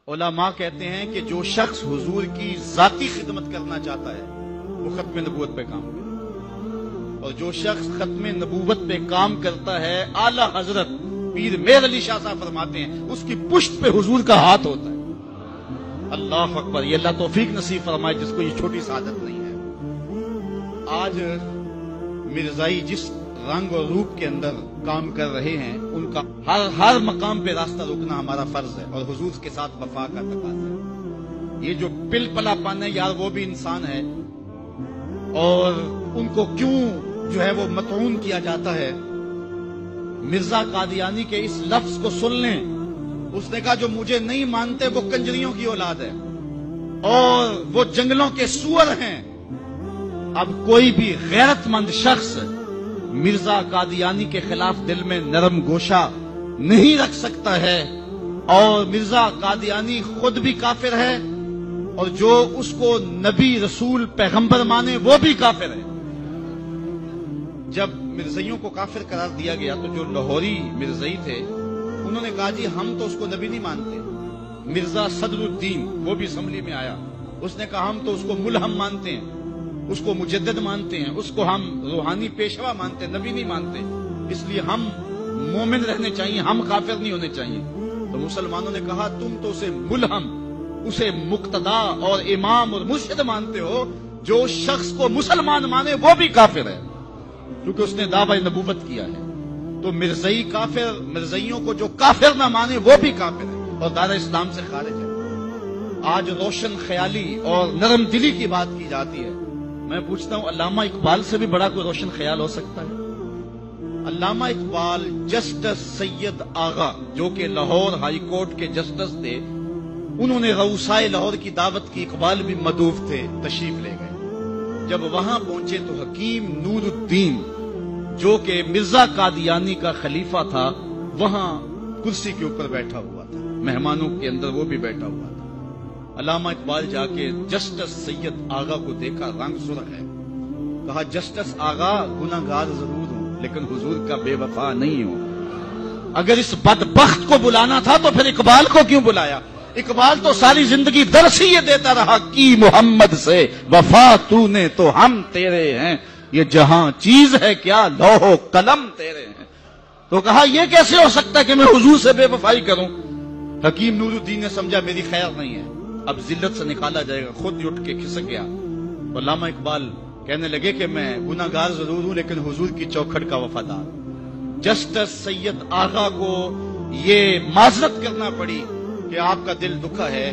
علماء کہتے ہیں کہ جو شخص حضور کی ذاتی خدمت کرنا چاہتا ہے وہ ختم نبوت پہ کام کرے، اور جو شخص ختم نبوت پہ کام کرتا ہے اعلی حضرت پیر میر علی شاہ صاحب فرماتے ہیں اس کی پشت پہ حضور کا ہاتھ ہوتا ہے۔ اللہ اکبر، یہ اللہ توفیق نصیب فرمائے جس کو یہ چھوٹی سعادت نہیں ہے۔ آج مرزائی جس رنگ اور روپ کے اندر کام کر رہے ہیں ان کا ہر مقام پہ راستہ روکنا ہمارا فرض ہے اور حضور کے ساتھ وفا کا تقاضا ہے۔ یہ جو پل پلا پن ہے یار وہ بھی انسان ہے، اور ان کو کیوں جو ہے وہ مطعون کیا جاتا ہے؟ مرزا قادیانی کے اس لفظ کو سن لیں، اس نے کہا جو مجھے نہیں مانتے وہ کنجریوں کی اولاد ہے اور وہ جنگلوں کے سور ہیں۔ اب کوئی بھی غیرت مند شخص مرزا قادیانی کے خلاف دل میں نرم گوشہ نہیں رکھ سکتا ہے، اور مرزا قادیانی خود بھی کافر ہے اور جو اس کو نبی رسول پیغمبر مانے وہ بھی کافر ہے۔ جب مرزائیوں کو کافر قرار دیا گیا تو جو لاہوری مرزائی تھے انہوں نے کہا جی ہم تو اس کو نبی نہیں مانتے۔ مرزا صدر الدین وہ بھی اسمبلی میں آیا، اس نے کہا ہم تو اس کو ملہم مانتے ہیں، اس کو مجدد مانتے ہیں، اس کو ہم روحانی پیشوا مانتے ہیں، نبی نہیں مانتے، اس لیے ہم مومن رہنے چاہیے، ہم کافر نہیں ہونے چاہیے۔ تو مسلمانوں نے کہا تم تو اسے ملہم، اسے مقتدا اور امام اور مرشد مانتے ہو، جو شخص کو مسلمان مانے وہ بھی کافر ہے کیونکہ اس نے دعوی نبوت کیا ہے۔ تو مرزائی کافر، مرزائیوں کو جو کافر نہ مانے وہ بھی کافر ہے اور دائرہ اسلام سے خارج ہے۔ آج روشن خیالی اور نرم دلی کی بات کی جاتی ہے، میں پوچھتا ہوں علامہ اقبال سے بھی بڑا کوئی روشن خیال ہو سکتا ہے؟ علامہ اقبال جسٹس سید آغا جو کہ لاہور ہائی کورٹ کے جسٹس تھے، انہوں نے رؤسائے لاہور کی دعوت کی، اقبال بھی مدعو تھے، تشریف لے گئے۔ جب وہاں پہنچے تو حکیم نور الدین جو کہ مرزا قادیانی کا خلیفہ تھا وہاں کرسی کے اوپر بیٹھا ہوا تھا، مہمانوں کے اندر وہ بھی بیٹھا ہوا تھا۔ علامہ اقبال جا کے جسٹس سید آغا کو دیکھا، رنگ سرخ ہے، کہا جسٹس آغا گناہگار ضرور ہوں لیکن حضور کا بے وفا نہیں ہوں۔ اگر اس بدبخت کو بلانا تھا تو پھر اقبال کو کیوں بلایا؟ اقبال تو ساری زندگی درس ہی یہ دیتا رہا کہ محمد سے وفا تو نے تو ہم تیرے ہیں، یہ جہاں چیز ہے کیا لوح و قلم تیرے ہیں۔ تو کہا یہ کیسے ہو سکتا ہے کہ میں حضور سے بے وفائی کروں؟ حکیم نور الدین نے سمجھا میری خیر نہیں ہے، اب ذلت سے نکالا جائے گا، خود اٹھ کے کھسک گیا۔ تو علامہ اقبال کہنے لگے کہ میں گناہگار ضرور ہوں لیکن حضور کی چوکھٹ کا وفادار۔ جسٹس سید آغا کو یہ معذرت کرنا پڑی کہ آپ کا دل دکھا ہے،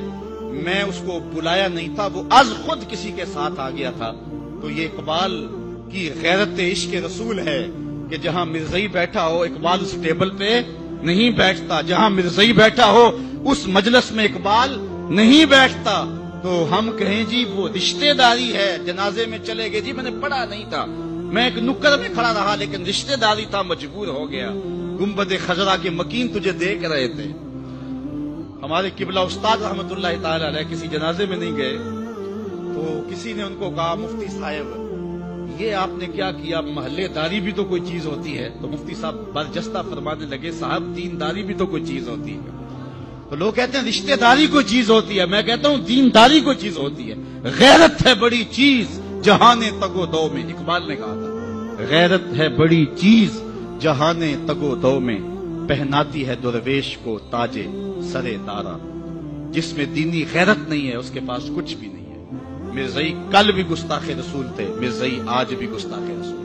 میں اس کو بلایا نہیں تھا، وہ از خود کسی کے ساتھ آ گیا تھا۔ تو یہ اقبال کی غیرت عشق رسول ہے کہ جہاں مرزائی بیٹھا ہو اقبال اس ٹیبل پہ نہیں بیٹھتا، جہاں مرزائی بیٹھا ہو اس مجلس میں اقبال نہیں بیٹھتا۔ تو ہم کہیں جی وہ رشتہ داری ہے، جنازے میں چلے گئے، جی میں نے پڑھا نہیں تھا، میں ایک نکڑ میں کھڑا رہا لیکن رشتہ داری تھا، مجبور ہو گیا، گنبد خضرا کے مکین تجھے دیکھ رہے تھے۔ ہمارے قبلہ استاد رحمت اللہ تعالی علیہ کسی جنازے میں نہیں گئے تو کسی نے ان کو کہا مفتی صاحب یہ آپ نے کیا کیا، محلے داری بھی تو کوئی چیز ہوتی ہے۔ تو مفتی صاحب برجستہ فرمانے لگے صاحب دینداری بھی تو کوئی چیز ہوتی ہے۔ تو لوگ کہتے ہیں رشتہ داری کوئی چیز ہوتی ہے، میں کہتا ہوں دینداری کوئی چیز ہوتی ہے۔ غیرت ہے بڑی چیز جہان تگو دو میں، اقبال نے کہا تھا غیرت ہے بڑی چیز جہان تگو دو میں، پہناتی ہے درویش کو تاج سرے دارا۔ جس میں دینی غیرت نہیں ہے اس کے پاس کچھ بھی نہیں ہے۔ مرزائی کل بھی گستاخ رسول تھے، مرزائی آج بھی گستاخ رسول۔